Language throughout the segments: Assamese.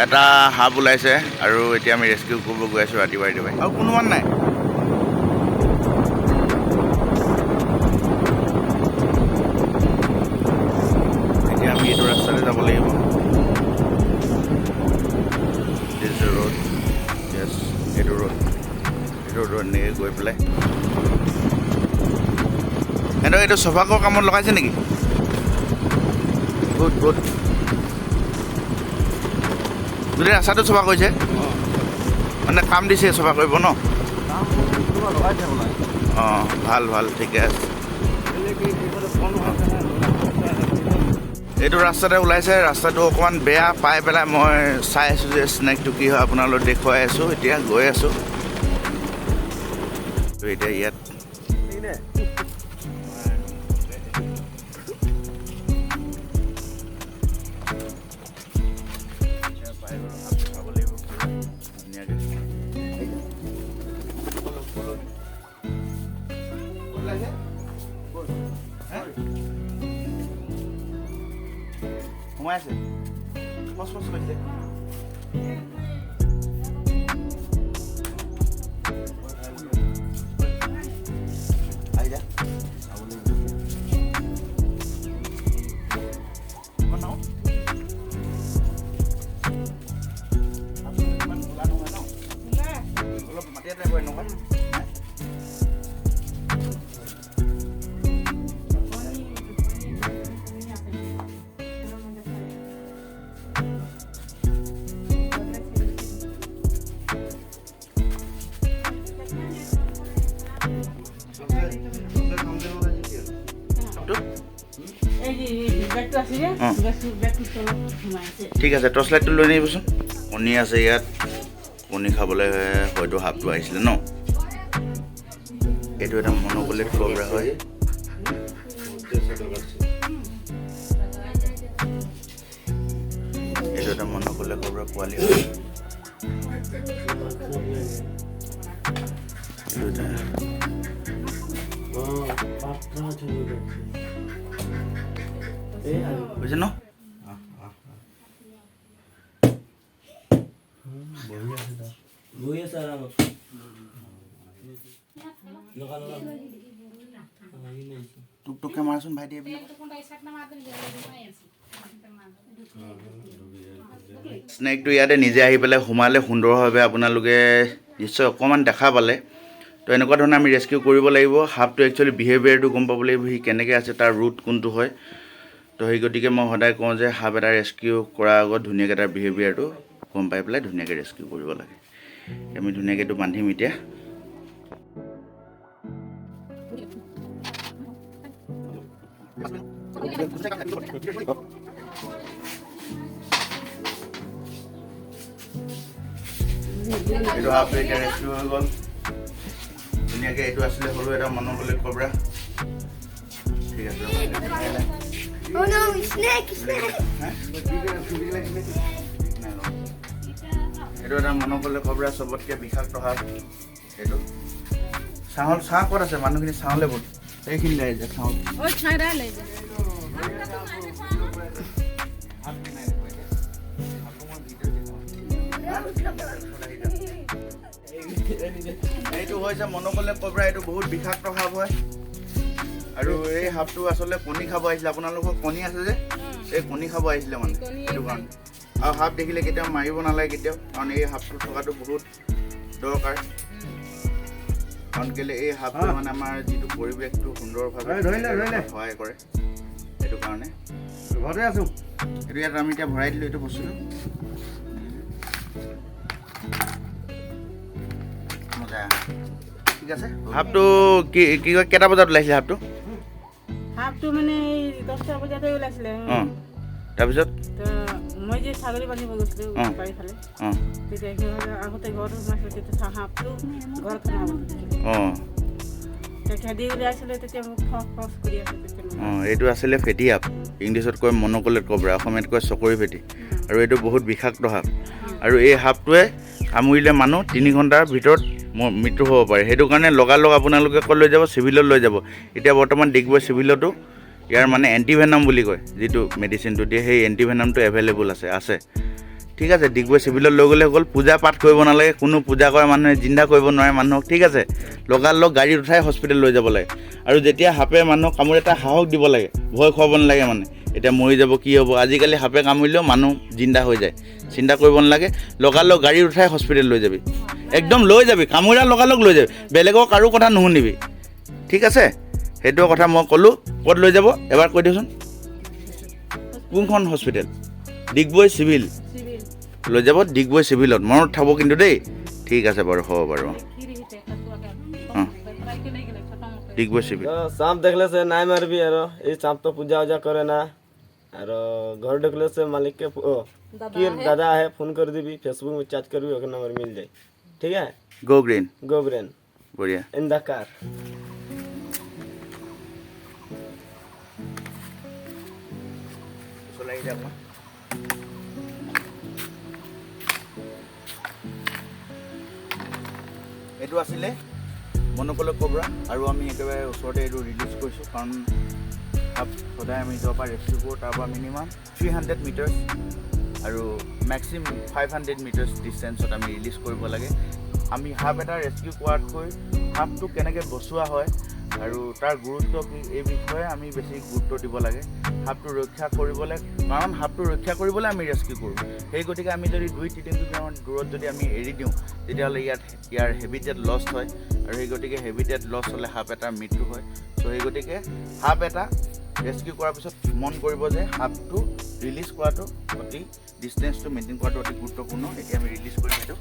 এটা হাব ওলাইছে আৰু এতিয়া আমি ৰেস্কিউ কৰিব গৈ আছোঁ ৰাতিপুৱা আৰু কোনো মান নাই। এতিয়া আমি এইটো ৰাস্তাতে যাব লাগিব। ৰোড য়েছ এইটো ৰোড এনেকৈ গৈ পেলাই সিহঁতক এইটো চফা কৰা কামত লগাইছে নেকি? গুড গোটেই ৰাস্তাটো চফা কৰিছে মানে কাম দিছে চফা কৰিব ন? অঁ ভাল ঠিকে আছে। এইটো ৰাস্তাতে ওলাইছে। ৰাস্তাটো অকণমান বেয়া পাই পেলাই মই চাই আছোঁ যে স্নেকটো কি হয় আপোনালোক দেখুৱাই আছোঁ। এতিয়া গৈ আছোঁ এতিয়া ইয়াত সোমাই আছে মস্ত কৰিছে। অলপ মাটি এটা এনেকুৱা ঠিক আছে। টৰ্চ লাইটটো লৈ নিবচোন। কণী আছে ইয়াত। কণী খাবলৈ হয়তো সাপটো আহিছিলে ন? এইটো এটা মনোকলেট কবৰা হয়। এইটো এটা মনোকলেট কবৰা পোৱালি হয়। বুজিছে ন? টুকটুককে মাৰচোন ভাইটি। স্নেকটো ইয়াতে নিজে আহি পেলাই সোমালে সুন্দৰভাৱে আপোনালোকে নিশ্চয় অকণমান দেখা পালে। তো এনেকুৱা ধৰণে আমি ৰেস্কিউ কৰিব লাগিব। সাপটো একচুৱেলি বিহেভিয়াৰটো গম পাব লাগিব, সি কেনেকৈ আছে, তাৰ ৰুট কোনটো হয়। তো সেই গতিকে মই সদায় কওঁ যে সাপ এটা ৰেস্কিউ কৰাৰ আগত ধুনীয়াকৈ তাৰ বিহেভিয়াৰটো গম পাই পেলাই ধুনীয়াকৈ ৰেস্কিউ কৰিব লাগে। আমি ধুনীয়াকৈ এইটো বান্ধিম এতিয়া। এইটো সাপটো এতিয়া ৰেস্কিউ হৈ গ'ল ধুনীয়াকৈ। এইটো আছিলে সৰু এটা মনোকলেট কবৰা। ঠিক আছে। Oh no, snake! এইটো এটা মনোকলেট কবৰা, চবতকৈ বিষাক্ত সাপ। এইটো ছাঁ ক'ত আছে? মানুহখিনি ছাঁলৈ বল। এইখিনি লৈ যায় ছাঁ। এইটো হৈছে মনোকলেট কবৰা। এইটো বহুত বিষাক্ত সাপ হয় আৰু এই সাপটো আচলতে কণী খাব আহিছিলে। আপোনালোকৰ কণী আছে যে, এই কণী খাব আহিছিলে মানে সেইটো কাৰণে। আৰু সাপ দেখিলে কেতিয়াও মাৰিব নালাগে কেতিয়াও, কাৰণ এই সাপটো থকাটো বহুত দৰকাৰ। কাৰণ কেলৈ এই সাপটোৱে মানে আমাৰ যিটো পৰিৱেশটো সুন্দৰভাৱে সহায় কৰে। সেইটো কাৰণে ঘৰতে আছোঁ। এইটো ইয়াত আমি এতিয়া ভৰাই দিলোঁ এইটো বস্তুটো। ঠিক আছে। সাপটো কি কয় কেইটা বজাত ওলাইছিলে সাপটো? সাপটো মানে 10টা বজাতে ওলাইছিলে। তাৰপিছত মই যে ছাগলী বান্ধিব গৈছিলোঁ বাৰী ফালে, তেতিয়া সিহঁতে আগতে ঘৰত সোমাইছিলে। তেতিয়া সাপটো ঘৰত খেদি উলিয়াইছিলে। তেতিয়া মোক ফচ কৰি আছে। এইটো আছিলে ফেটি সাপ। ইংলিছত কয় মনোকলেট কবৰা, অসমীয়াত কয় চকৰি ফেটি। আৰু এইটো বহুত বিষাক্ত সাপ। আৰু এই সাপটোৱে কামুৰিলে মানুহ 3 ঘণ্টাৰ ভিতৰত মৃত্যু হ'ব পাৰে। সেইটো কাৰণে লগালগ আপোনালোকে ক'ত লৈ যাব? চিভিলত লৈ যাব। এতিয়া বৰ্তমান ডিগবৈ চিভিলতো ইয়াৰ মানে এণ্টিভেনাম বুলি কয়, যিটো মেডিচিনটো দিয়ে, সেই এণ্টিভেনামটো এভেইলেবল আছে। ঠিক আছে ডিগবৈ চিভিলত লৈ গ'লে গ'ল পূজা পাঠ কৰিব নালাগে কোনো পূজা কৰা মানুহে জিন্দা কৰিব নোৱাৰে মানুহক ঠিক আছে লগালগ গাড়ীত উঠাই হস্পিটেল লৈ যাব লাগে আৰু যেতিয়া সাপে মানুহক কামুৰে এটা সাহস দিব লাগে ভয় খুৱাব নালাগে মানে এতিয়া মৰি যাব কি হ'ব আজিকালি সাপে কামুৰিলেও মানুহ জিন্দা হৈ যায় চিন্তা কৰিব নালাগে লগালগ গাড়ীত উঠাই হস্পিটেল লৈ যাবি একদম লৈ যাবি কামুৰা লগালগ লৈ যাবি বেলেগৰ কাৰো কথা নুশুনিবি ঠিক আছে সেইটো কথা মই ক'লোঁ ক'ত লৈ যাব এবাৰ কৈ দিওঁচোন কোনখন হস্পিটেল ডিগবৈ চিভিল লৈ যাব ডিগবৈ চিভিলত মনত থাকব কিন্তু দেই ঠিক আছে বাৰু হ'ব বাৰু ডিগবৈ চিভিল सांप देखले से नहीं मारबी आरो ये सांप तो पूजा उजा करे ना आरो घर देखले से मालिक के दादा है फोन कर दीबी फेसबुक में चैट करबी ओकर नंबर मिल जाए ठीक है गो ग्रीन गो ब्रेन बढ़िया इन द कार চলাই যাক না এইটো আছিলে মনোকলক কোব্ৰা আৰু আমি একেবাৰে ওচৰতে এইটো ৰিলিজ কৰিছোঁ কাৰণ সাপ সদায় আমি য'ৰ পৰা ৰেস্কিউ কৰোঁ তাৰ পৰা মিনিমাম 300 মিটাৰ্ছ আৰু মেক্সিমাম 500 মিটাৰ্ছ ডিষ্টেঞ্চত আমি ৰিলিজ কৰিব লাগে আমি সাপ এটা ৰেস্কিউ কৰাতকৈ সাপটো কেনেকৈ বচোৱা হয় আৰু তাৰ গুৰুত্ব কি এই বিষয়ে আমি বেছি গুৰুত্ব দিব লাগে সাপটো ৰক্ষা কৰিবলৈ কাৰণ সাপটো ৰক্ষা কৰিবলৈ আমি ৰেস্কিউ কৰোঁ সেই গতিকে আমি যদি 2-3 কিলোমিটাৰ দূৰত যদি আমি এৰি দিওঁ তেতিয়াহ'লে ইয়াৰ হেবিটেট লষ্ট হয় আৰু সেই গতিকে হেবিটেট লষ্ট হ'লে সাপ এটাৰ মৃত্যু হয় চ' সেই গতিকে সাপ এটা ৰেস্কিউ কৰাৰ পিছত মন কৰিব যে সাপটো ৰিলিজ কৰাটো অতি ডিষ্টেঞ্চটো মেইনটেইন কৰাটো অতি গুৰুত্বপূৰ্ণ এতিয়া আমি ৰিলিজ কৰিম এইটো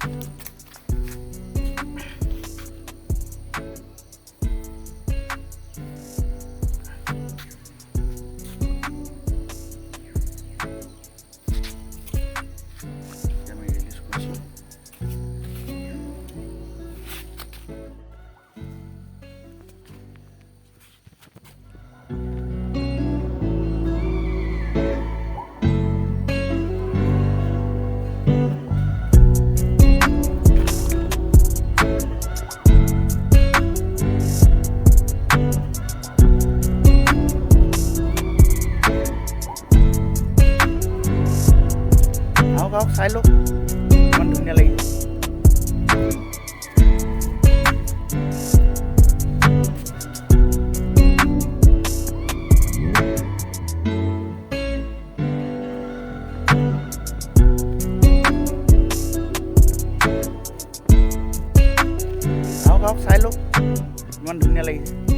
আহক চাই লওক ইমান ধুনীয়া লাগিছে আহক চাই লওক ইমান ধুনীয়া লাগিছে